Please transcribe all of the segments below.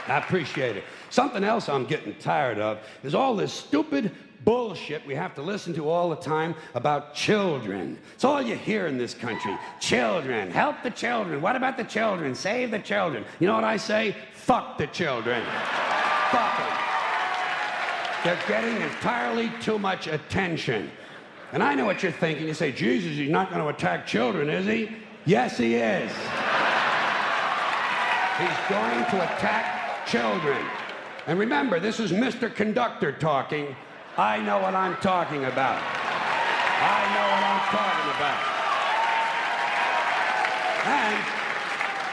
I appreciate it. Something else I'm getting tired of is all this stupid bullshit we have to listen to all the time about children. It's all you hear in this country. Children, help the children. What about the children? Save the children. You know what I say? Fuck the children. Fuck them. They're getting entirely too much attention. And I know what you're thinking. You say, Jesus, he's not going to attack children, is he? Yes, he is. He's going to attack children. And remember, this is Mr. Conductor talking. I know what I'm talking about. I know what I'm talking about. And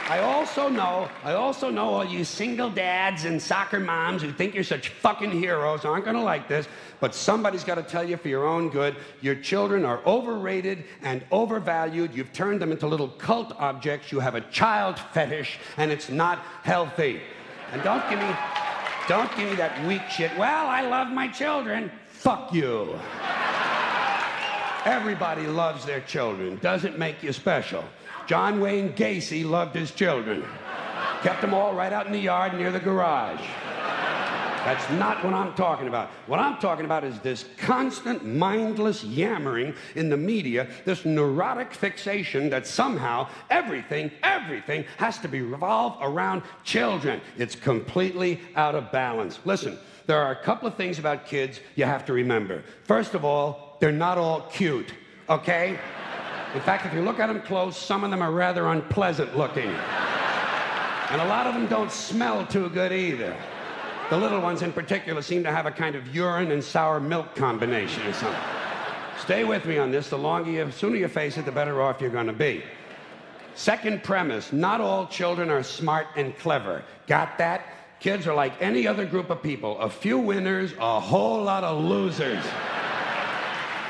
I also know all you single dads and soccer moms who think you're such fucking heroes aren't going to like this, but somebody's got to tell you for your own good, your children are overrated and overvalued. You've turned them into little cult objects. You have a child fetish, and it's not healthy. And don't give me that weak shit. Well, I love my children. Fuck you. Everybody loves their children. Doesn't make you special. John Wayne Gacy loved his children. Kept them all right out in the yard near the garage. That's not what I'm talking about. What I'm talking about is this constant, mindless yammering in the media, this neurotic fixation that somehow everything has to be revolved around children. It's completely out of balance. Listen, there are a couple of things about kids you have to remember. First of all, they're not all cute, okay? In fact, if you look at them close, some of them are rather unpleasant looking. And a lot of them don't smell too good either. The little ones in particular seem to have a kind of urine and sour milk combination or something. Stay with me on this. The sooner you face it, the better off you're going to be. Second premise, not all children are smart and clever. Got that? Kids are like any other group of people. A few winners, a whole lot of losers.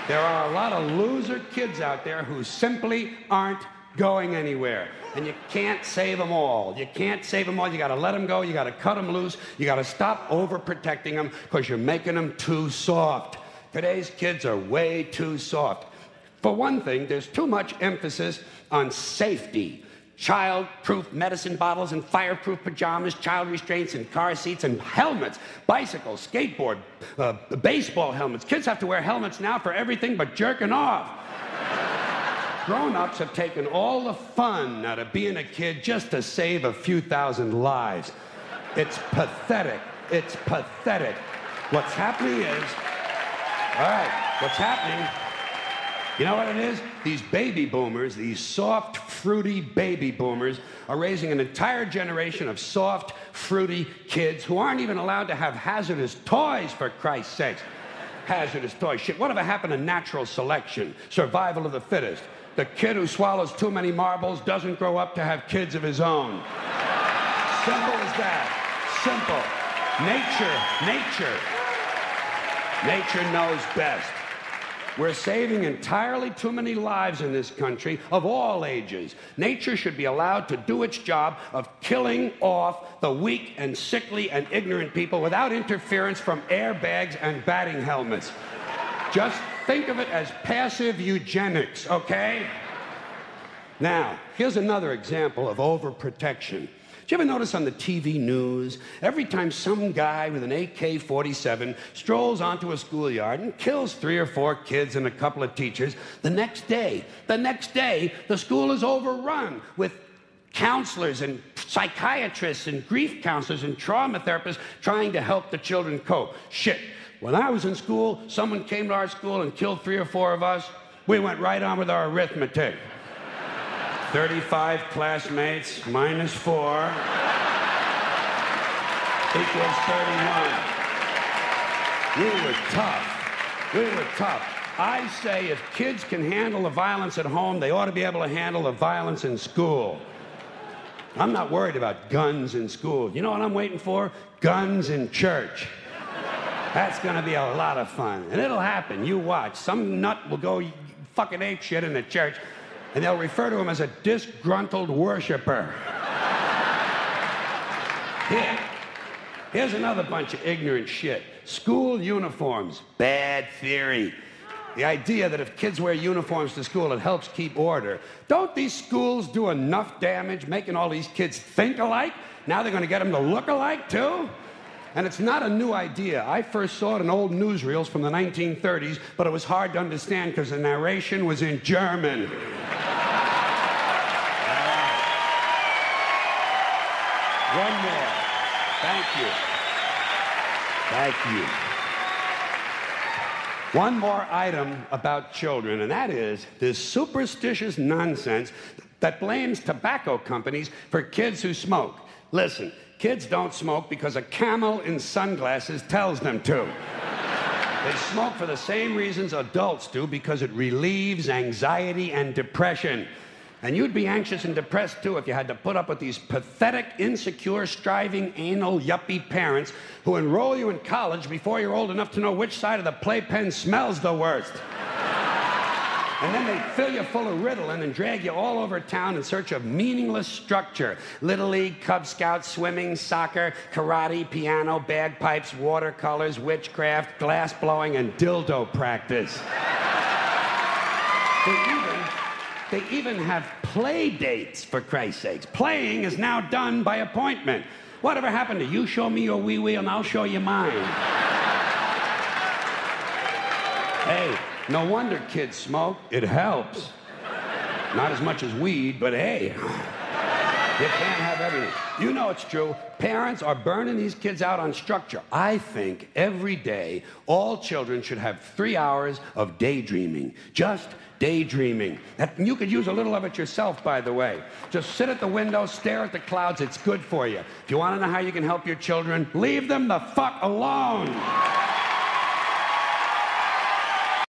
There are a lot of loser kids out there who simply aren't going anywhere. And you can't save them all. You can't save them all. You got to let them go. You got to cut them loose. You got to stop overprotecting them because you're making them too soft. Today's kids are way too soft. For one thing, there's too much emphasis on safety. Child-proof medicine bottles and fireproof pajamas, child restraints and car seats and helmets, bicycles, skateboard, baseball helmets. Kids have to wear helmets now for everything but jerking off. Grown-ups have taken all the fun out of being a kid just to save a few thousand lives. It's pathetic. It's pathetic. What's happening is, you know what it is? These baby boomers, these soft, fruity baby boomers, are raising an entire generation of soft, fruity kids who aren't even allowed to have hazardous toys, for Christ's sakes. Hazardous toys. Shit, whatever happened to natural selection? Survival of the fittest. The kid who swallows too many marbles doesn't grow up to have kids of his own. Simple as that. Simple. Nature knows best. We're saving entirely too many lives in this country of all ages. Nature should be allowed to do its job of killing off the weak and sickly and ignorant people without interference from airbags and batting helmets. Just think of it as passive eugenics, okay? Now, here's another example of overprotection. Did you ever notice on the TV news, every time some guy with an AK-47 strolls onto a schoolyard and kills 3 or 4 kids and a couple of teachers, the next day, the school is overrun with counselors and psychiatrists and grief counselors and trauma therapists trying to help the children cope. Shit. When I was in school, someone came to our school and killed 3 or 4 of us. We went right on with our arithmetic. 35 classmates minus 4 equals 31. We were tough. I say if kids can handle the violence at home, they ought to be able to handle the violence in school. I'm not worried about guns in school. You know what I'm waiting for? Guns in church. That's going to be a lot of fun. And it'll happen. You watch. Some nut will go fucking ape shit in the church, and they'll refer to him as a disgruntled worshiper. Here's another bunch of ignorant shit. School uniforms. Bad theory. The idea that if kids wear uniforms to school, it helps keep order. Don't these schools do enough damage making all these kids think alike? Now they're going to get them to look alike, too? And it's not a new idea. I first saw it in old newsreels from the 1930s, but it was hard to understand because the narration was in German. One more. Thank you. Thank you. One more item about children, and that is this superstitious nonsense that blames tobacco companies for kids who smoke. Listen, kids don't smoke because a camel in sunglasses tells them to. They smoke for the same reasons adults do, because it relieves anxiety and depression. And you'd be anxious and depressed, too, if you had to put up with these pathetic, insecure, striving, anal, yuppie parents who enroll you in college before you're old enough to know which side of the playpen smells the worst. And then they fill you full of Ritalin and drag you all over town in search of meaningless structure. Little League, Cub Scouts, swimming, soccer, karate, piano, bagpipes, watercolors, witchcraft, glass blowing, and dildo practice. They even have play dates, for Christ's sakes. Playing is now done by appointment. Whatever happened to you show me your wee-wee and I'll show you mine? Hey, no wonder kids smoke. It helps. Not as much as weed, but hey, you can't have everything. You know it's true. Parents are burning these kids out on structure. I think every day all children should have 3 hours of daydreaming. Just daydreaming. You could use a little of it yourself, by the way. Just sit at the window, stare at the clouds. It's good for you. If you want to know how you can help your children, leave them the fuck alone.